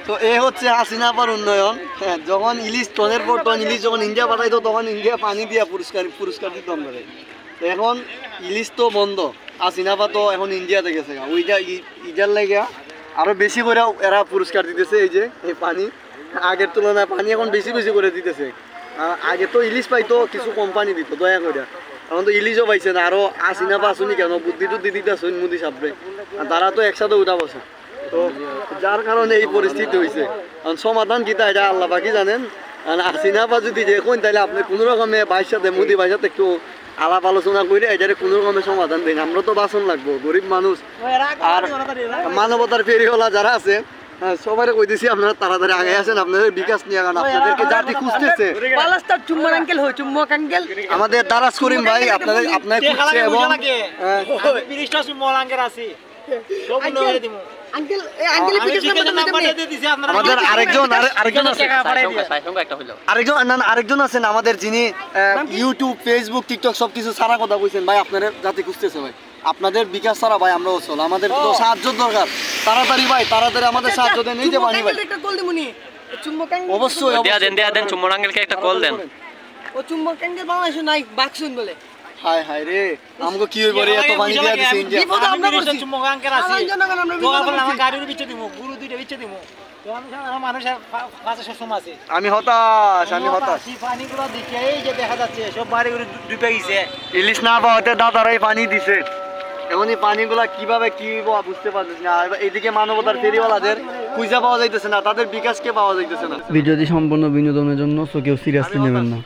তো এ হচ্ছে হাসিনাপার উন্নয়ন। হ্যাঁ, যখন ইলিশ টনের পর টন ইলিশ যখন ইন্ডিয়া পাঠাইতো তখন ইন্ডিয়া পানি দিয়া পুরস্কার দিত আমরা। এখন ইলিশ তো বন্ধ, হাসিনাপা তো এখন ইন্ডিয়াতে গেছে, ওইটা ইটার লাগে আরো বেশি করে এরা পুরস্কার দিতেছে। এই যে এই পানি আগের তুলনায় পানি এখন বেশি বেশি করে দিতেছে। আগে তো ইলিশ পাইতো কিছু কোম্পানি দিত দয়া করে, এখন তো ইলিশও পাইছে না। আরো হাসিনাপা আসুনি কেন বুদ্ধি টুদ্ধি দিতেছে মোদি সাহেবরে, তারা তো একসাথে উঠা বসে। তো যার কারণে এই পরিস্থিতি হয়েছে। সমাধান কি এটা আল্লাহ বাকি জানেন। হাসিনাপা যদি দেখুন তাহলে আপনি কোনো রকমে ভাইয়ের সাথে মোদি ভাইয়ের সাথে একটু আলাপ আলোচনা করে এটারে কোনো রকমের সমাধান দেন। আমরা তো বাঁচন লাগবো, গরিব মানুষ আর মানবতার ফেরিওয়ালা যারা আছে সবাই কই দিছি আপনারা তাড়াতাড়ি আগে আসেন, আপনাদের বিকাশ নিয়ে গান আপনাদেরকে জাতি খুঁজতেছে। আমাদের দারাজ করিম ভাই আপনাদের খুঁজছে এবং আমাদের আরেকজন আছেন আমাদের যিনি ইউটিউব ফেসবুক টিকটক সবকিছু সারা কথা কইছেন ভাই, আপনাদের জাতি খুঁজতেছে ভাই। আপনাদের বিকাশ ছাড়া ভাই আমরা চল, আমাদের তো সাহায্য দরকার তাড়াতাড়ি ভাই, তাড়াতাড়ি আমাদের সাহায্য দেন। এই যে বানি ভাই অবশ্যই দেন চুম্বক আঙ্কেলকে একটা কল দেন। ও চুম্বক আঙ্কেল বাংলাদেশে নাই বাক্সুন বলে। হায় হায় রে, আমাকে কি হইব রে, এত পানি দিয়া দিছে ইন্ডিয়া। বিপদ আমরা করছি চুম্বক আঙ্কেল আছে, আমরা গাড়ির বিচে দিমু, গুরু দুইটা বিচে দিমু। আমি হতাশ, পানিগুলো দেখে এই যে দেখা যাচ্ছে সব বাড়িগুলো ডুবে গেছে। ইলিশ না পাওয়াতে দাদারাই পানি দিছে, এখন এই পানিগুলা কিভাবে কি বুঝতে পারতেছি না। এইদিকে মানবতার ফেরিওয়ালাদের খুঁজে পাওয়া যাইতেছে না, তাদের বিকাশকে পাওয়া যাইতেছে না। ভিডিওটি সম্পূর্ণ বিনোদনের জন্য, কেউ সিরিয়াসলি নেবেন না।